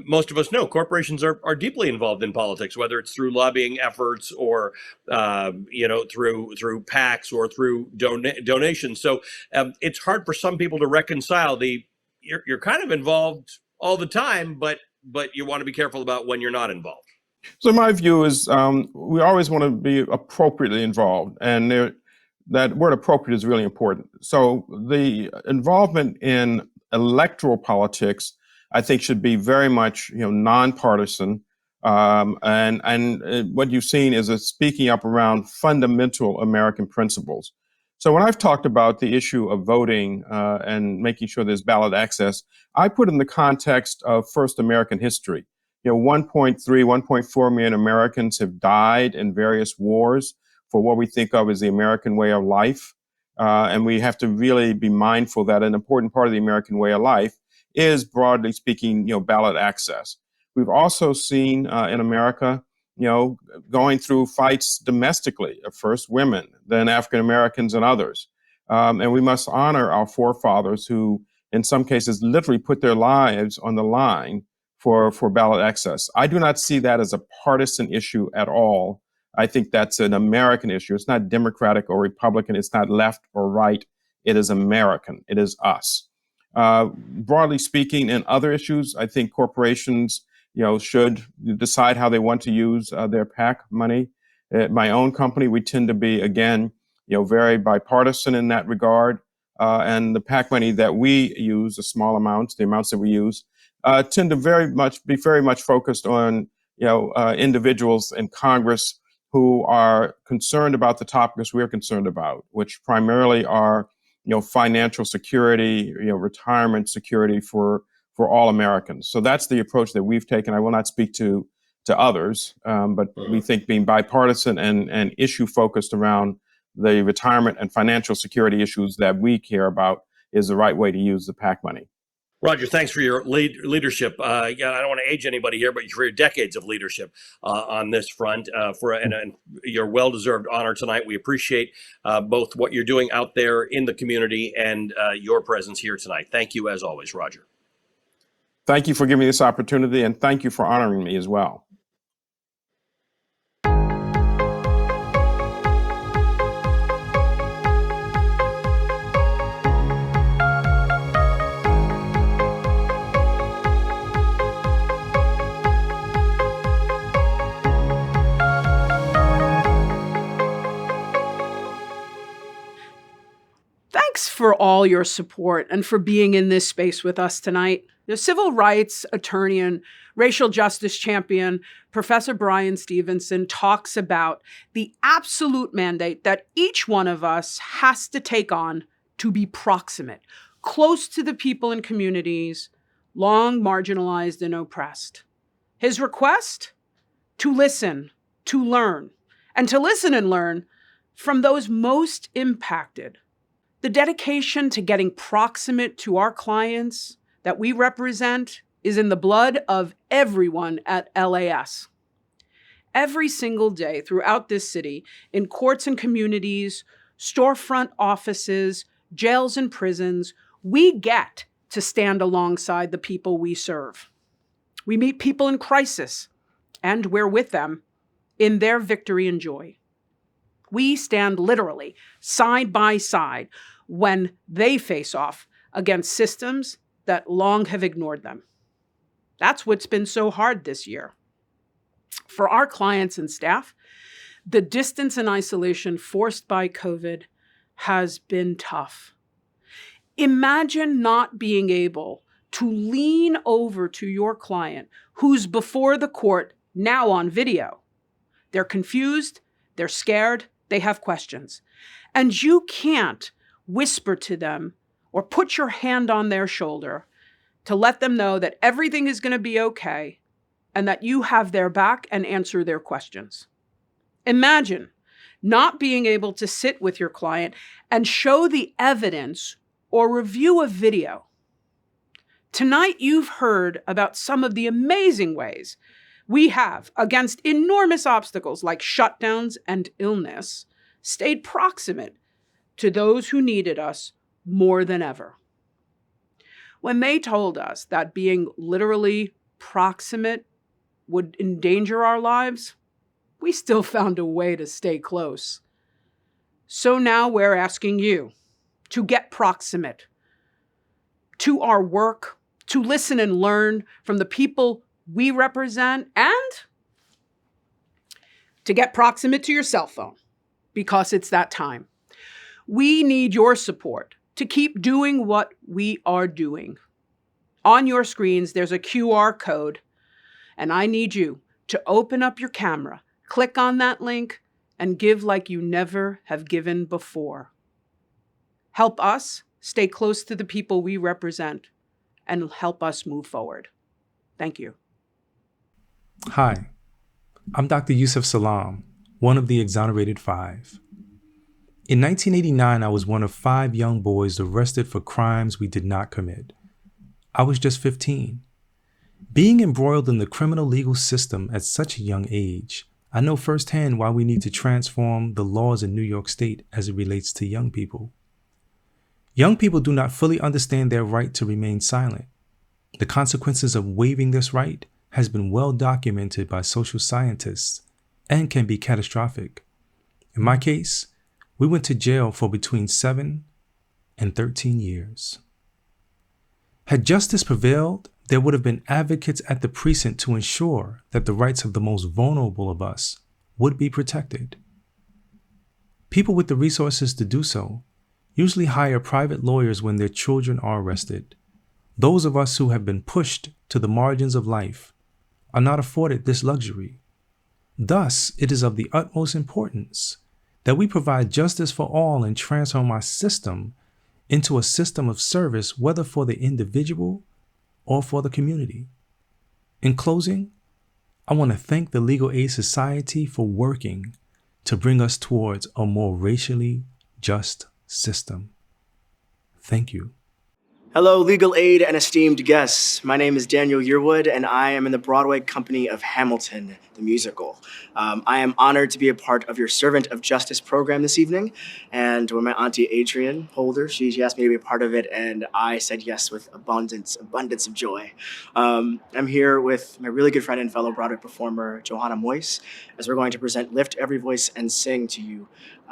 most of us know corporations are deeply involved in politics, whether it's through lobbying efforts or through PACs or through donations. So it's hard for some people to reconcile you're kind of involved all the time, but you want to be careful about when you're not involved. So my view is we always want to be appropriately involved, and that word appropriate is really important. So the involvement in electoral politics, I think, should be very much nonpartisan, and what you've seen is a speaking up around fundamental American principles. So when I've talked about the issue of voting and making sure there's ballot access, I put in the context of first American history. 1.3, 1.4 million Americans have died in various wars for what we think of as the American way of life. And we have to really be mindful that an important part of the American way of life is, broadly speaking, ballot access. We've also seen in America, going through fights domestically, first women, then African Americans and others. And we must honor our forefathers who, in some cases, literally put their lives on the line for ballot access. I do not see that as a partisan issue at all. I think that's an American issue. It's not Democratic or Republican. It's not left or right. It is American. It is us. Broadly speaking, in other issues, I think corporations, should decide how they want to use their PAC money. At my own company, we tend to be, again, very bipartisan in that regard. And the PAC money that we use, the small amounts, the amounts that we use, tend to be very much focused on, individuals in Congress who are concerned about the topics we're concerned about, which primarily are, financial security, retirement security for all Americans. So that's the approach that we've taken. I will not speak to others, but we think being bipartisan and issue focused around the retirement and financial security issues that we care about is the right way to use the PAC money. Roger, thanks for your leadership. I don't want to age anybody here, but for your decades of leadership on this front, and your well-deserved honor tonight. We appreciate both what you're doing out there in the community and your presence here tonight. Thank you, as always, Roger. Thank you for giving me this opportunity, and thank you for honoring me as well. Thanks for all your support and for being in this space with us tonight. The civil rights attorney and racial justice champion, Professor Bryan Stevenson, talks about the absolute mandate that each one of us has to take on to be proximate, close to the people and communities long marginalized and oppressed. His request? To listen, to learn, and to listen and learn from those most impacted. The dedication to getting proximate to our clients that we represent is in the blood of everyone at LAS. Every single day throughout this city, in courts and communities, storefront offices, jails and prisons, we get to stand alongside the people we serve. We meet people in crisis, and we're with them in their victory and joy. We stand literally side by side when they face off against systems that long have ignored them. That's what's been so hard this year. For our clients and staff, the distance and isolation forced by COVID has been tough. Imagine not being able to lean over to your client who's before the court now on video. They're confused, they're scared, they have questions. And you can't whisper to them or put your hand on their shoulder to let them know that everything is going to be okay and that you have their back and answer their questions. Imagine not being able to sit with your client and show the evidence or review a video. Tonight, you've heard about some of the amazing ways we have, against enormous obstacles like shutdowns and illness, stayed proximate to those who needed us more than ever. When they told us that being literally proximate would endanger our lives, we still found a way to stay close. So now we're asking you to get proximate to our work, to listen and learn from the people we represent, and to get proximate to your cell phone, because it's that time. We need your support to keep doing what we are doing. On your screens, there's a QR code, and I need you to open up your camera, click on that link, and give like you never have given before. Help us stay close to the people we represent and help us move forward. Thank you. Hi, I'm Dr. Yusef Salaam, one of the Exonerated Five. In 1989, I was one of 5 young boys arrested for crimes we did not commit. I was just 15. Being embroiled in the criminal legal system at such a young age, I know firsthand why we need to transform the laws in New York State as it relates to young people. Young people do not fully understand their right to remain silent. The consequences of waiving this right has been well documented by social scientists and can be catastrophic. In my case, we went to jail for between 7 and 13 years. Had justice prevailed, there would have been advocates at the precinct to ensure that the rights of the most vulnerable of us would be protected. People with the resources to do so usually hire private lawyers when their children are arrested. Those of us who have been pushed to the margins of life are not afforded this luxury. Thus, it is of the utmost importance that we provide justice for all and transform our system into a system of service, whether for the individual or for the community. In closing, I want to thank the Legal Aid Society for working to bring us towards a more racially just system. Thank you. Hello, Legal Aid and esteemed guests. My name is Daniel Yearwood, and I am in the Broadway company of Hamilton, the musical. I am honored to be a part of your Servant of Justice program this evening, and when my auntie Adriene Holder, she asked me to be a part of it, and I said yes with abundance of joy. I'm here with my really good friend and fellow Broadway performer, Johanna Moise, as we're going to present Lift Every Voice and Sing to you.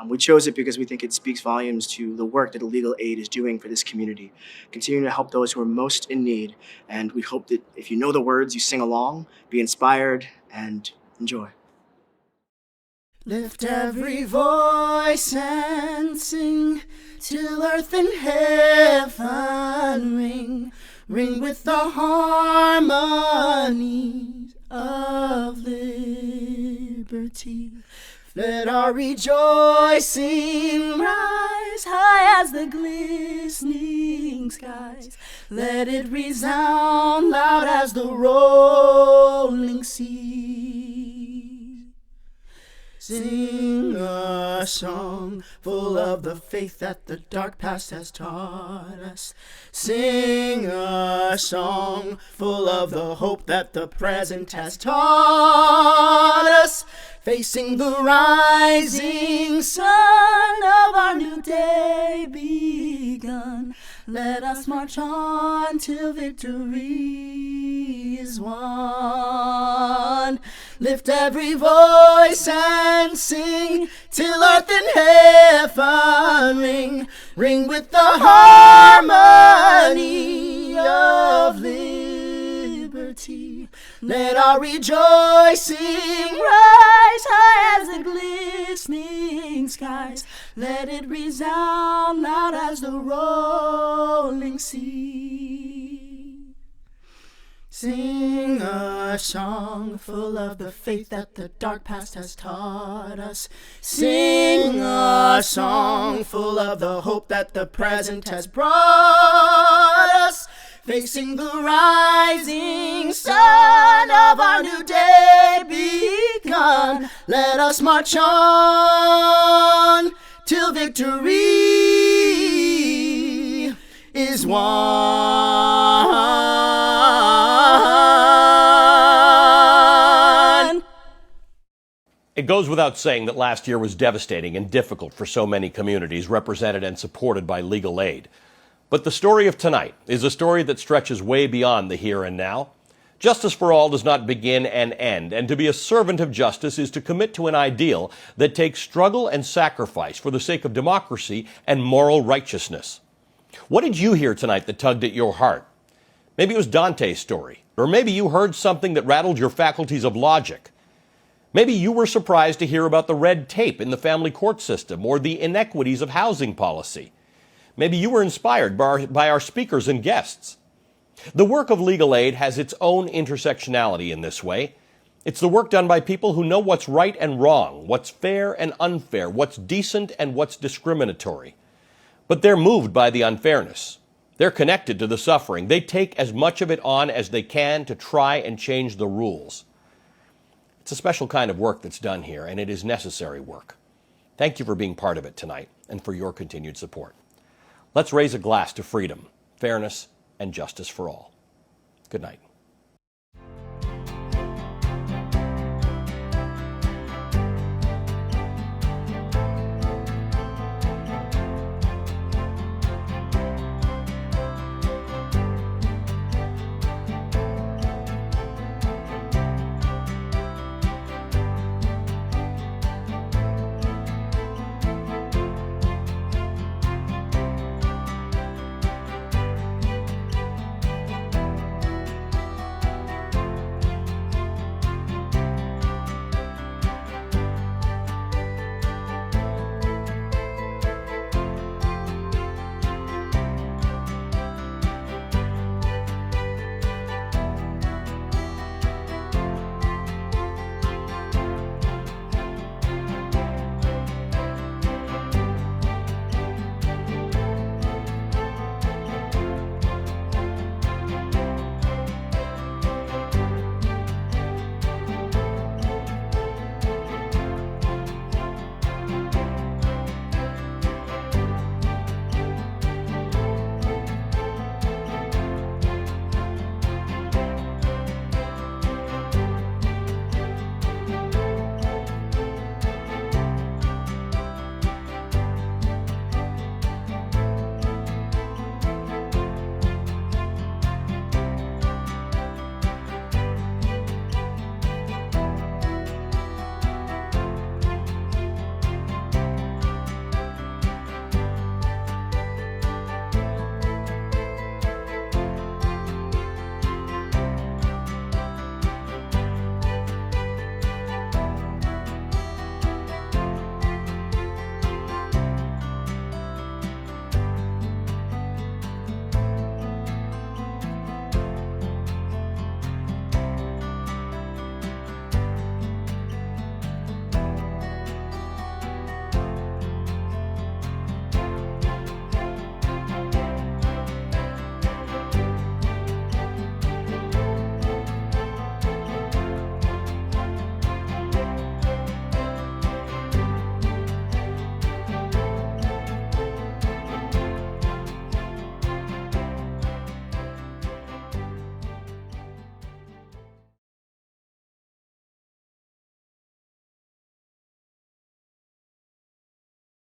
We chose it because we think it speaks volumes to the work that Legal Aid is doing for this community, continuing to help those who are most in need. And we hope that if you know the words, you sing along, be inspired, and enjoy. Lift every voice and sing till earth and heaven ring, ring with the harmonies of liberty. Let our rejoicing rise high as the glistening skies. Let it resound loud as the rolling sea. Sing a song full of the faith that the dark past has taught us. Sing a song full of the hope that the present has taught us. Facing the rising sun of our new day begun, let us march on till victory is won. Lift every voice and sing till earth and heaven ring, ring with the harmony of liberty. Let our rejoicing rise high as the glistening skies. Let it resound loud as the rolling sea. Sing a song full of the faith that the dark past has taught us. Sing a song full of the hope that the present has brought us. Facing the rising sun of our new day begun, let us march on till victory is won. It goes without saying that last year was devastating and difficult for so many communities represented and supported by Legal Aid. But the story of tonight is a story that stretches way beyond the here and now. Justice for all does not begin and end, and to be a servant of justice is to commit to an ideal that takes struggle and sacrifice for the sake of democracy and moral righteousness. What did you hear tonight that tugged at your heart? Maybe it was Dante's story, or maybe you heard something that rattled your faculties of logic. Maybe you were surprised to hear about the red tape in the family court system or the inequities of housing policy. Maybe you were inspired by our speakers and guests. The work of legal aid has its own intersectionality in this way. It's the work done by people who know what's right and wrong, what's fair and unfair, what's decent and what's discriminatory. But they're moved by the unfairness. They're connected to the suffering. They take as much of it on as they can to try and change the rules. It's a special kind of work that's done here, and it is necessary work. Thank you for being part of it tonight and for your continued support. Let's raise a glass to freedom, fairness, and justice for all. Good night.